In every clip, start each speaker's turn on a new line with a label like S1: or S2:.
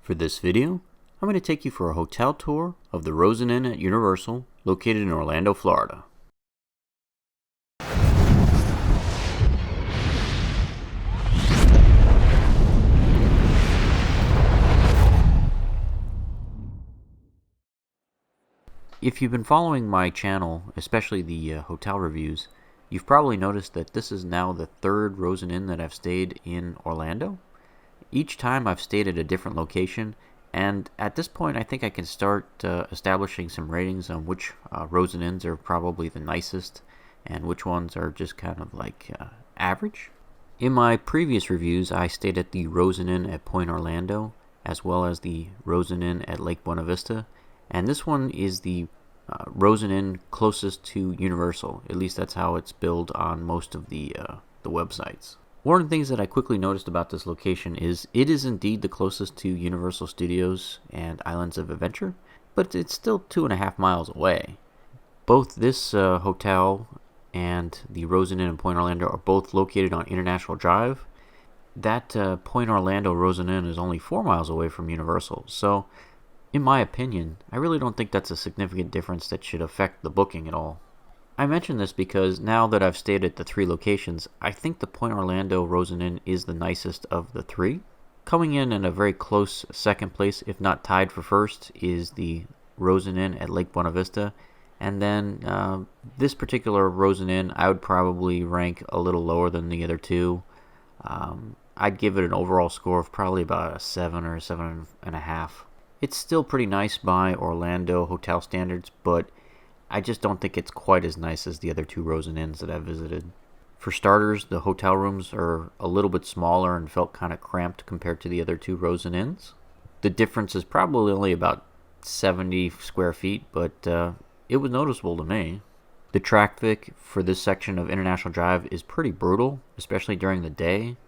S1: For this video, I'm going to take you for a hotel tour of the Rosen Inn at Universal, located in Orlando, Florida. If you've been following my channel, especially the hotel reviews, you've probably noticed that this is now the third Rosen Inn that I've stayed in Orlando. Each time I've stayed at a different location, and at this point I think I can start establishing some ratings on which Rosen Inns are probably the nicest and which ones are just kind of like average. In my previous reviews, I stayed at the Rosen Inn at Pointe Orlando, as well as the Rosen Inn at Lake Buena Vista, and this one is the Rosen Inn closest to Universal. At least that's how it's billed on most of the websites. One of the things that I quickly noticed about this location is it is indeed the closest to Universal Studios and Islands of Adventure, but it's still 2.5 miles away. Both this hotel and the Rosen Inn in Pointe Orlando are both located on International Drive. That Pointe Orlando Rosen Inn is only 4 miles away from Universal, so in my opinion, I really don't think that's a significant difference that should affect the booking at all. I mention this because now that I've stayed at the 3 locations, I think the Pointe Orlando Rosen Inn is the nicest of the 3. Coming in a very close second place, if not tied for first, is the Rosen Inn at Lake Buena Vista. And then this particular Rosen Inn, I would probably rank a little lower than the other 2. I'd give it an overall score of probably about a 7 or a 7.5. It's still pretty nice by Orlando hotel standards, but I just don't think it's quite as nice as the other 2 Rosen Inns that I've visited. For starters, the hotel rooms are a little bit smaller and felt kind of cramped compared to the other 2 Rosen Inns. The difference is probably only about 70 square feet, but it was noticeable to me. The traffic for this section of International Drive is pretty brutal, especially during the day.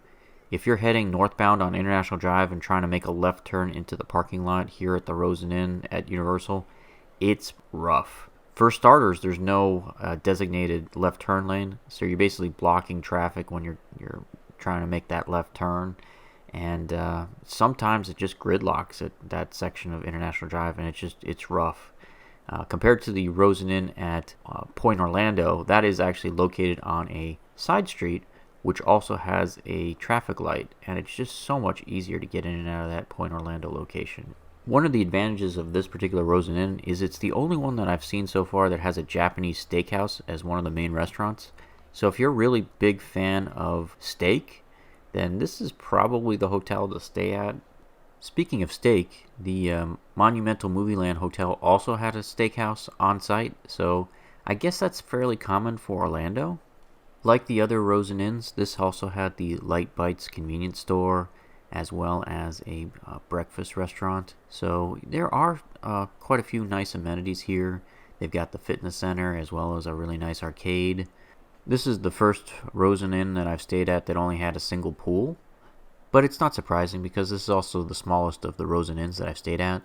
S1: If you're heading northbound on International Drive and trying to make a left turn into the parking lot here at the Rosen Inn at Universal, it's rough. For starters, there's no designated left turn lane, so you're basically blocking traffic when you're trying to make that left turn, and sometimes it just gridlocks at that section of International Drive, and it's rough. Compared to the Rosen Inn at Pointe Orlando, that is actually located on a side street, which also has a traffic light, and it's just so much easier to get in and out of that Pointe Orlando location. One of the advantages of this particular Rosen Inn is it's the only one that I've seen so far that has a Japanese steakhouse as one of the main restaurants. So if you're a really big fan of steak, then this is probably the hotel to stay at. Speaking of steak, the Monumental Movieland Hotel also had a steakhouse on site, so I guess that's fairly common for Orlando. Like the other Rosen Inns, this also had the Lite Bites convenience store, as well as a breakfast restaurant. So there are quite a few nice amenities here. They've got the fitness center as well as a really nice arcade. This is the first Rosen Inn that I've stayed at that only had a single pool. But it's not surprising because this is also the smallest of the Rosen Inns that I've stayed at.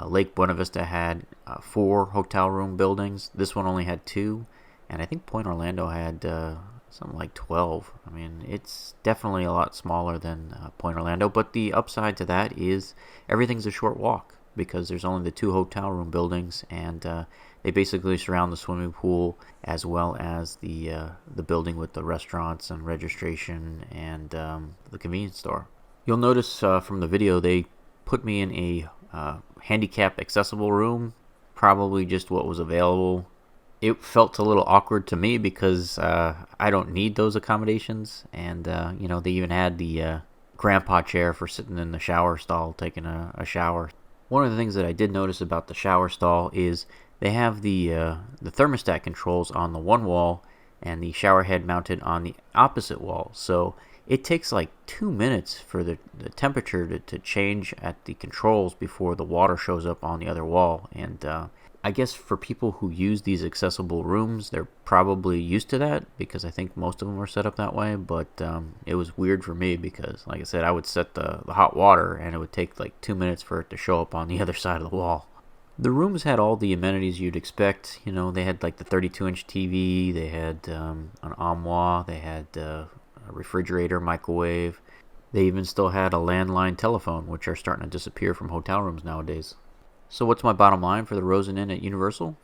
S1: Lake Buena Vista had 4 hotel room buildings. This one only had 2. And I think Pointe Orlando had something like 12. I mean, it's definitely a lot smaller than Pointe Orlando, but the upside to that is everything's a short walk because there's only the 2 hotel room buildings, and they basically surround the swimming pool as well as the building with the restaurants and registration and the convenience store. You'll notice from the video they put me in a handicap accessible room, probably just what was available. It felt a little awkward to me because I don't need those accommodations, and they even had the grandpa chair for sitting in the shower stall taking a shower. One of the things that I did notice about the shower stall is they have the thermostat controls on the one wall and the shower head mounted on the opposite wall, so it takes like 2 minutes for the temperature to change at the controls before the water shows up on the other wall. And I guess for people who use these accessible rooms, they're probably used to that because I think most of them are set up that way, but it was weird for me because, like I said, I would set the hot water and it would take like 2 minutes for it to show up on the other side of the wall. The rooms had all the amenities you'd expect. They had like the 32-inch TV, they had an armoire, they had a refrigerator, microwave. They even still had a landline telephone, which are starting to disappear from hotel rooms nowadays. So what's my bottom line for the Rosen Inn at Universal?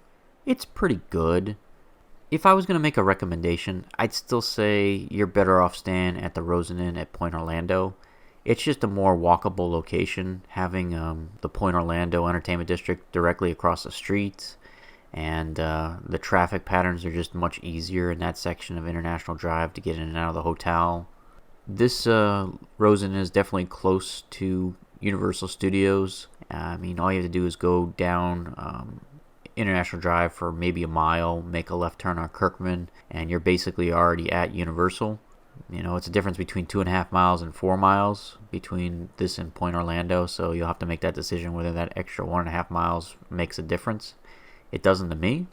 S1: It's pretty good. If I was going to make a recommendation, I'd still say you're better off staying at the Rosen Inn at Pointe Orlando. It's just a more walkable location, having the Pointe Orlando Entertainment District directly across the street, and the traffic patterns are just much easier in that section of International Drive to get in and out of the hotel. This Rosen is definitely close to Universal Studios. I mean, all you have to do is go down International Drive for maybe a mile, make a left turn on Kirkman, and you're basically already at Universal. You know, it's a difference between 2.5 miles and 4 miles between this and Pointe Orlando, so you'll have to make that decision whether that extra 1.5 miles makes a difference. It doesn't to me.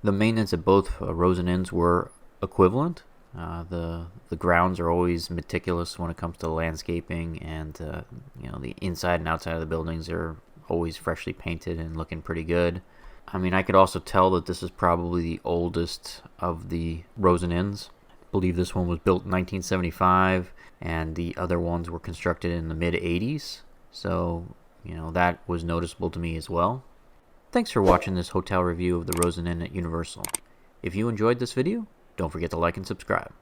S1: The maintenance at both Rosen Inns were equivalent. The grounds are always meticulous when it comes to landscaping, and the inside and outside of the buildings are always freshly painted and looking pretty good. I mean, I could also tell that this is probably the oldest of the Rosen Inns. I believe this one was built in 1975, and the other ones were constructed in the mid-80s. So, that was noticeable to me as well. Thanks for watching this hotel review of the Rosen Inn at Universal. If you enjoyed this video, don't forget to like and subscribe.